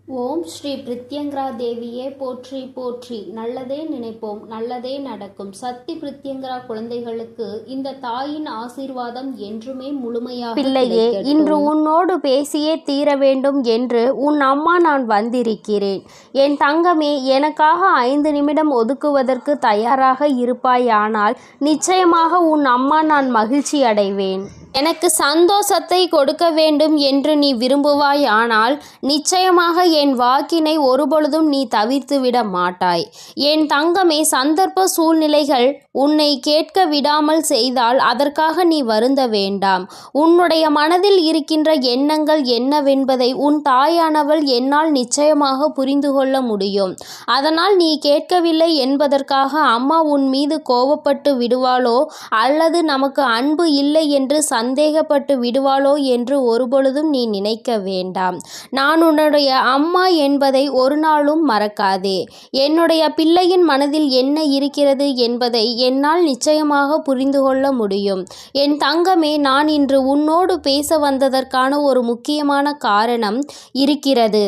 ஓம் ஸ்ரீ பிரித்யங்கரா தேவியே போற்றி போற்றி. நல்லதே நினைப்போம், நல்லதே நடக்கும். சக்தி பிரித்யங்கரா குழந்தைகளுக்கு இந்த தாயின் ஆசீர்வாதம் என்றுமே முழுமையாக பிள்ளையே, இன்று உன்னோடு பேசியே தீர வேண்டும் என்று உன் அம்மா நான் வந்திருக்கிறேன். என் தங்கமே, எனக்காக 5 நிமிடம் ஒதுக்குவதற்கு தயாராக இருப்பாயானால் நிச்சயமாக உன் அம்மா நான் மகிழ்ச்சி அடைவேன். எனக்கு சந்தோஷத்தை கொடுக்க வேண்டும் என்று நீ விரும்புவாய், ஆனால் நிச்சயமாக என் வாக்கினை ஒருபொழுதும் நீ தவிர்த்து விட மாட்டாய். என் தங்கமே, சந்தர்ப்ப சூழ்நிலைகள் உன்னை கேட்க விடாமல் செய்தால் அதற்காக நீ வருந்த வேண்டாம். உன்னுடைய மனதில் இருக்கின்ற எண்ணங்கள் என்னவென்பதை உன் தாயானவள் என்னால் நிச்சயமாக புரிந்து கொள்ள முடியும். அதனால் நீ கேட்கவில்லை என்பதற்காக அம்மா உன் மீது கோபப்பட்டு விடுவாளோ அல்லது நமக்கு அன்பு இல்லை என்று சந்தேகப்பட்டு விடுவாளோ என்று ஒருபொழுதும் நீ நினைக்க வேண்டாம். நான் உன்னுடைய அம்மா என்பதை ஒரு நாளும் மறக்காதே. என்னுடைய பிள்ளையின் மனதில் என்ன இருக்கிறது என்பதை என்னால் நிச்சயமாக புரிந்து கொள்ள முடியும். என் தங்கமே, நான் இன்று உன்னோடு பேச வந்ததற்கான ஒரு முக்கியமான காரணம் இருக்கிறது.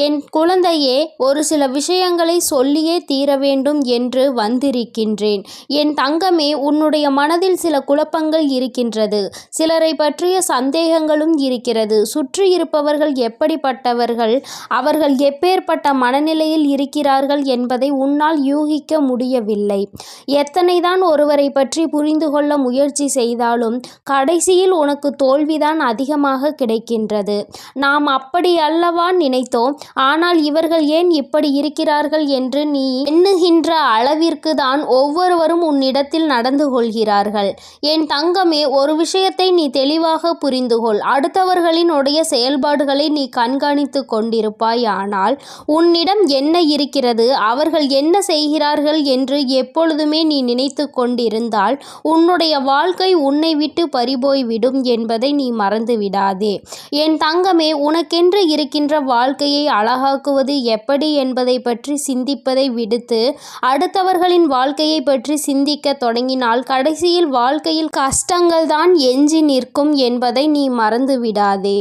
என் குழந்தையே, ஒரு சில விஷயங்களை சொல்லியே தீர வேண்டும் என்று வந்திருக்கின்றேன். என் தங்கமே, உன்னுடைய மனதில் சில குழப்பங்கள் இருக்கின்றது. சிலரை பற்றிய சந்தேகங்களும் இருக்கிறது. சுற்றி இருப்பவர்கள் எப்படிப்பட்டவர்கள், அவர்கள் எப்பேற்பட்ட மனநிலையில் இருக்கிறார்கள் என்பதை உன்னால் யூகிக்க முடியவில்லை. எத்தனைதான் ஒருவரை பற்றி புரிந்து கொள்ள முயற்சி செய்தாலும் கடைசியில் உனக்கு தோல்விதான் அதிகமாக கிடைக்கின்றது. நாம் அப்படி அல்லவா நினைத்தோம், ஆனால் இவர்கள் ஏன் இப்படி இருக்கிறார்கள் என்று நீ எண்ணுகின்ற அளவிற்கு தான் ஒவ்வொருவரும் உன்னிடத்தில் நடந்து கொள்கிறார்கள். என் தங்கமே, ஒரு விஷயத்தை நீ தெளிவாக புரிந்துகொள். அடுத்தவர்களின் உடைய செயல்பாடுகளை நீ கண்காணித்து கொண்டிருப்பாய், ஆனால் உன்னிடம் என்ன இருக்கிறது, அவர்கள் என்ன செய்கிறார்கள் என்று எப்பொழுதுமே நீ நினைத்து கொண்டிருந்தால் உன்னுடைய வாழ்க்கை உன்னை விட்டு பறிபோய்விடும் என்பதை நீ மறந்து விடாதே. என் தங்கமே, உனக்கென்று இருக்கின்ற வாழ்க்கையை அழகாக்குவது எப்படி என்பதை பற்றி சிந்திப்பதை விடுத்து அடுத்தவர்களின் வாழ்க்கையை பற்றி சிந்திக்க தொடங்கினால் கடைசியில் வாழ்க்கையில் கஷ்டங்கள் தான் எஞ்சி நிற்கும் என்பதை நீ மறந்து விடாதே.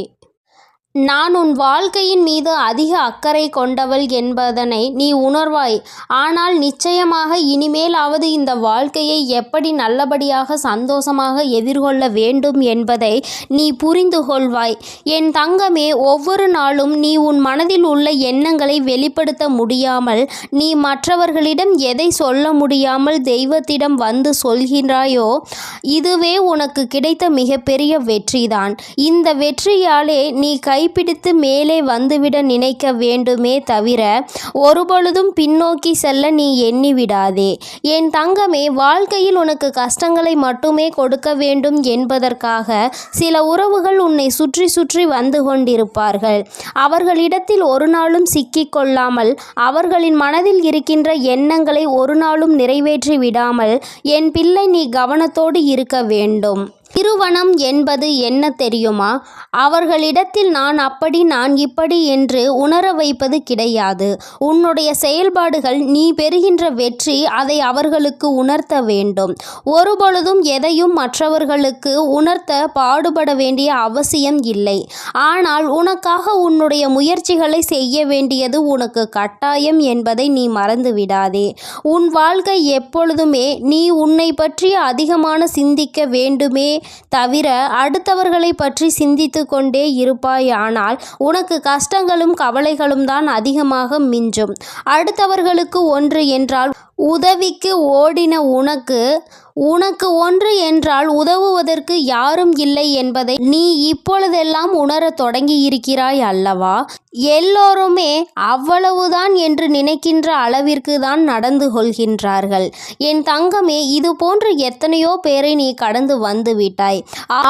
நான் உன் வாழ்க்கையின் மீது அதிக அக்கறை கொண்டவள் என்பதனை நீ உணர்வாய். ஆனால் நிச்சயமாக இனிமேலாவது இந்த வாழ்க்கையை எப்படி நல்லபடியாக சந்தோஷமாக எதிர்கொள்ள வேண்டும் என்பதை நீ புரிந்து கொள்வாய். என் தங்கமே, ஒவ்வொரு நாளும் நீ உன் மனதில் உள்ள எண்ணங்களை வெளிப்படுத்த முடியாமல், நீ மற்றவர்களிடம் எதை சொல்ல முடியாமல் தெய்வத்திடம் வந்து சொல்கிறாயோ, இதுவே உனக்கு கிடைத்த மிகப்பெரிய வெற்றிதான். இந்த வெற்றியாலே நீ கைப்பிடித்து மேலே வந்துவிட நினைக்க வேண்டுமே தவிர ஒருபொழுதும் பின்னோக்கி செல்ல நீ எண்ணிவிடாதே. என் தங்கமே, வாழ்க்கையில் உனக்கு கஷ்டங்களை மட்டுமே கொடுக்க வேண்டும் என்பதற்காக சில உறவுகள் உன்னை சுற்றி சுற்றி வந்து கொண்டிருப்பார்கள். அவர்களிடத்தில் ஒரு நாளும் சிக்கிக்கொள்ளாமல், அவர்களின் மனதில் இருக்கின்ற எண்ணங்களை ஒரு நாளும் நிறைவேற்றி விடாமல் என் பிள்ளை நீ கவனத்தோடு இருக்க வேண்டும். திருமணம் என்பது என்ன தெரியுமா? அவர்களிடத்தில் நான் அப்படி நான் இப்படி என்று உணர வைப்பது கிடையாது. உன்னுடைய செயல்பாடுகள், நீ பெறுகின்ற வெற்றி அதை அவர்களுக்கு உணர்த்த வேண்டும். ஒருபொழுதும் எதையும் மற்றவர்களுக்கு உணர்த்த பாடுபட வேண்டிய அவசியம் இல்லை. ஆனால் உனக்காக உன்னுடைய முயற்சிகளை செய்ய வேண்டியது உனக்கு கட்டாயம் என்பதை நீ மறந்து விடாதே. உன் வாழ்க்கை எப்பொழுதுமே நீ உன்னை பற்றி அதிகமான சிந்திக்க வேண்டுமே தவிர அடுத்தவர்களை பற்றி சிந்தித்து கொண்டே இருப்பாய், ஆனால் உனக்கு கஷ்டங்களும் கவலைகளும் தான் அதிகமாக மிஞ்சும். அடுத்தவர்களுக்கு ஒன்று என்றால் உதவிக்கு ஓடின உனக்கு ஒன்று என்றால் உதவுவதற்கு யாரும் இல்லை என்பதை நீ இப்பொழுதெல்லாம் உணரத் தொடங்கி இருக்கிறாய் அல்லவா? எல்லோருமே அவ்வளவுதான் என்று நினைக்கின்ற அளவிற்கு தான் நடந்து கொள்கின்றார்கள். என் தங்கமே, இது போன்று எத்தனையோ பேரை நீ கடந்து வந்து விட்டாய்.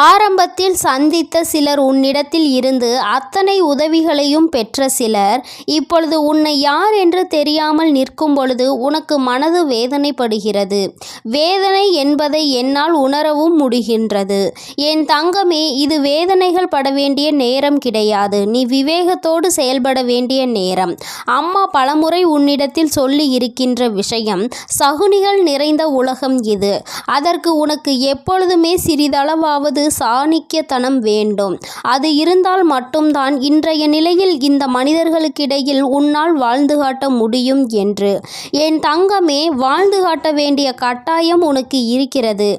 ஆரம்பத்தில் சந்தித்த சிலர் உன்னிடத்தில் இருந்து அத்தனை உதவிகளையும் பெற்ற சிலர் இப்பொழுது உன்னை யார் என்று தெரியாமல் நிற்கும் பொழுது உனக்கு மனது வேதனைப்படுகிறது. வேதனை என்பதை என்னால் உணரவும் முடிகின்றது. என் தங்கமே, இது வேதனைகள் பட வேண்டிய நேரம் கிடையாது. நீ விவேகத்தோடு துணிவோடு செயல்பட வேண்டிய நேரம். அம்மா பலமுறை உன்னிடத்தில் சொல்லி இருக்கின்ற விஷயம், சகுனிகள் நிறைந்த உலகம் இது. அதற்கு உனக்கு எப்பொழுதுமே சிறிதளவாவது சாணிக்கியத்தனம் வேண்டும். அது இருந்தால் மட்டும்தான் இன்றைய நிலையில் இந்த மனிதர்களுக்கிடையில் உன்னால் வாழ்ந்து காட்ட முடியும் என்று. என் தங்கமே, வாழ்ந்து காட்ட வேண்டிய கட்டாயம் உனக்கு இருக்கிறது.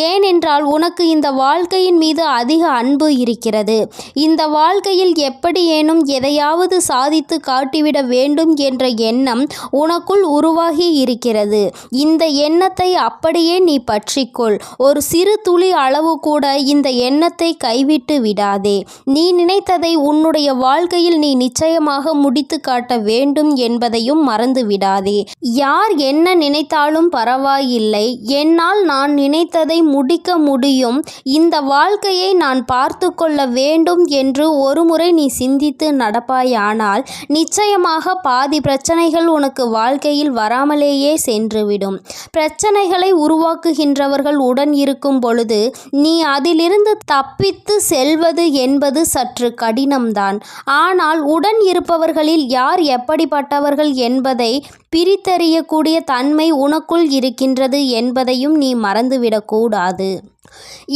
ஏனென்றால் உனக்கு இந்த வாழ்க்கையின் மீது அதிக அன்பு இருக்கிறது. இந்த வாழ்க்கையில் எப்படியேனும் எதையாவது சாதித்து காட்டிவிட வேண்டும் என்ற எண்ணம் உனக்குள் உருவாகி இருக்கிறது. இந்த எண்ணத்தை அப்படியே நீ பற்றிக்கொள். ஒரு சிறு துளி அளவு கூட இந்த எண்ணத்தை கைவிட்டு விடாதே. நீ நினைத்ததை உன்னுடைய வாழ்க்கையில் நீ நிச்சயமாக முடித்து காட்ட வேண்டும் என்பதையும் மறந்து விடாதே. யார் என்ன நினைத்தாலும் பரவாயில்லை, என்னால் நான் நினைத்ததை முடிக்க முடியும், இந்த வாழ்க்கையை நான் பார்த்து கொள்ள வேண்டும் என்று ஒருமுறை நீ சிந்தித்து நடப்பாயானால் நிச்சயமாக பாதி பிரச்சனைகள் உனக்கு வாழ்க்கையில் வராமலேயே சென்றுவிடும். பிரச்சனைகளை உருவாக்குகின்றவர்கள் உடன் இருக்கும் பொழுது நீ அதிலிருந்து தப்பித்து செல்வது என்பது சற்று கடினம்தான். ஆனால் உடன் இருப்பவர்களில் யார் எப்படிப்பட்டவர்கள் என்பதை பிரித்தறியக்கூடிய தன்மை உனக்குள் இருக்கின்றது என்பதையும் நீ மறந்துவிடக்கூடாது.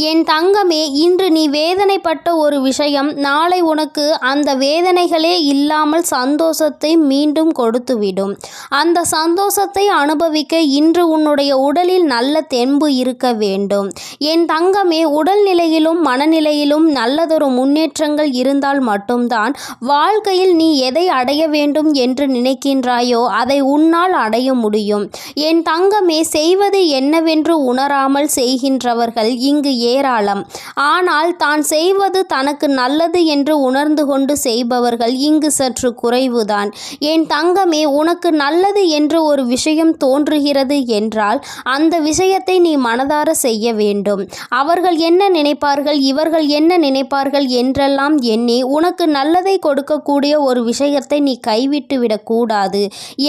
என் தங்கமே, இன்று நீ வேதனைப்பட்ட ஒரு விஷயம் நாளை உனக்கு அந்த வேதனைகளே இல்லாமல் சந்தோஷத்தை மீண்டும் கொடுத்துவிடும். அந்த சந்தோஷத்தை அனுபவிக்க இன்று உன்னுடைய உடலில் நல்ல தெம்பு இருக்க வேண்டும். என் தங்கமே, உடல்நிலையிலும் மனநிலையிலும் நல்லதொரு முன்னேற்றங்கள் இருந்தால் மட்டும்தான் வாழ்க்கையில் நீ எதை அடைய வேண்டும் என்று நினைக்கின்றாயோ அதை உன்னால் அடைய முடியும். என் தங்கமே, செய்வது என்னவென்று உணராமல் செய்கின்றவர்கள் இங்கு ஏராளம். ஆனால் தான் செய்வது தனக்கு நல்லது என்று உணர்ந்து கொண்டு செய்பவர்கள் இங்கு சற்று குறைவுதான். என் தங்கமே, உனக்கு நல்லது என்று ஒரு விஷயம் தோன்றுகிறது என்றால் அந்த விஷயத்தை நீ மனதார செய்ய வேண்டும். அவர்கள் என்ன நினைப்பார்கள், இவர்கள் என்ன நினைப்பார்கள் என்றெல்லாம் எண்ணி உனக்கு நல்லதை கொடுக்கக்கூடிய ஒரு விஷயத்தை நீ கைவிட்டு விடக்கூடாது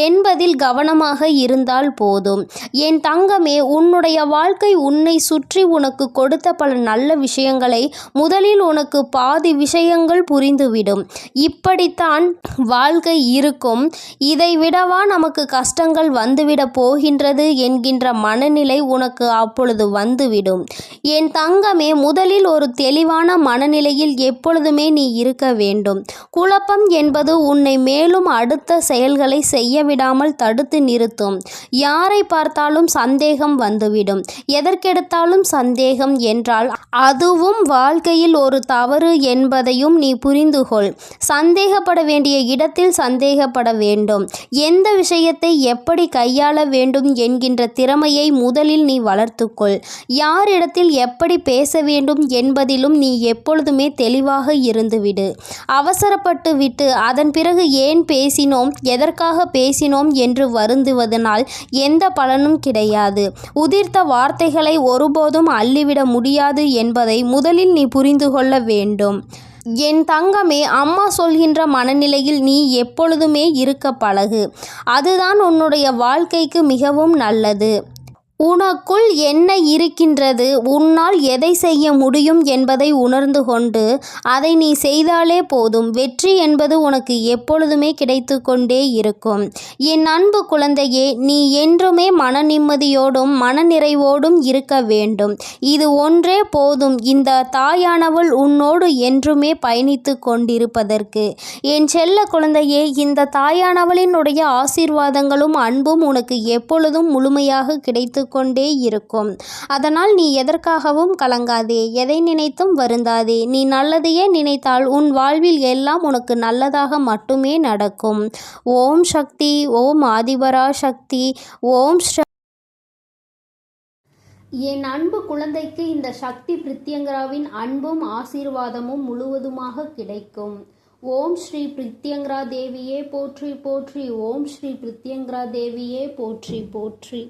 என்பதில் கவனமாக இருந்தால் போதும். என் தங்கமே, உன்னுடைய வாழ்க்கை உன்னை சுற்றி உனக்கு கொடுத்த பல நல்ல விஷயங்களை முதலில் உனக்கு பாதி விஷயங்கள் புரிந்துவிடும். இப்படித்தான் வாழ்க்கை இருக்கும், இதை விடவா நமக்கு கஷ்டங்கள் வந்துவிட போகின்றது என்கின்ற மனநிலை உனக்கு அப்பொழுது வந்துவிடும். என் தங்கமே, முதலில் ஒரு தெளிவான மனநிலையில் எப்பொழுதுமே நீ இருக்க வேண்டும். குழப்பம் என்பது உன்னை மேலும் அடுத்த செயல்களை செய்ய விடாமல் தடுத்து நிறுத்தும். யாரை பார்த்தாலும் சந்தேகம் வந்துவிடும். எதற்கெடுத்தாலும் சந்தேகம் என்றால் அதுவும் வாழ்க்கையில் ஒரு தவறு என்பதையும் நீ புரிந்துகொள். சந்தேகப்பட வேண்டிய இடத்தில் சந்தேகப்பட வேண்டும். எந்த விஷயத்தை எப்படி கையாள வேண்டும் என்கின்ற திறமையை முதலில் நீ வளர்த்துக்கொள். யாரிடத்தில் எப்படி பேச வேண்டும் என்பதிலும் நீ எப்பொழுதுமே தெளிவாக இருந்துவிடு. அவசரப்பட்டு விட்டு அதன் பிறகு ஏன் பேசினோம், எதற்காக பேசினோம் என்று வருந்துவதனால் எந்த பலனும் கிடையாது. உதிர்த்த வார்த்தைகளை ஒருபோதும் அள்ளிவிட முடியாது என்பதை முதலில் நீ புரிந்து கொள்ள வேண்டும். என் தங்கமே, அம்மா சொல்கின்ற மனநிலையில் நீ எப்பொழுதுமே இருக்க பழகு. அதுதான் உன்னுடைய வாழ்க்கைக்கு மிகவும் நல்லது. உனக்குள் என்ன இருக்கின்றது, உன்னால் எதை செய்ய முடியும் என்பதை உணர்ந்து கொண்டு அதை நீ செய்தாலே போதும். வெற்றி என்பது உனக்கு எப்பொழுதுமே கிடைத்து கொண்டே இருக்கும். என் அன்பு குழந்தையே, நீ என்றுமே மன நிம்மதியோடும் மனநிறைவோடும் இருக்க வேண்டும். இது ஒன்றே போதும் இந்த தாயானவள் உன்னோடு என்றுமே பயணித்து கொண்டிருப்பதற்கு. என் செல்ல குழந்தையே, இந்த தாயானவளினுடைய ஆசீர்வாதங்களும் அன்பும் உனக்கு எப்பொழுதும் முழுமையாக கிடைத்து கொண்டே இருக்கும். அதனால் நீ எதற்காகவும் கலங்காதே, எதை நினைத்தும் வருந்தாதே. நீ நல்லதையே நினைத்தால் உன் வாழ்வில் எல்லாம் உனக்கு நல்லதாக மட்டுமே நடக்கும். ஓம் சக்தி, ஓம் ஆதிபரா சக்தி, ஓம் என் அன்பு குழந்தைக்கு இந்த சக்தி பிரித்யங்கராவின் அன்பும் ஆசீர்வாதமும் முழுவதுமாக கிடைக்கும். ஓம் ஸ்ரீ பிரித்யங்கரா தேவியே போற்றி போற்றி. ஓம் ஸ்ரீ பிரித்யங்கரா தேவியே போற்றி போற்றி.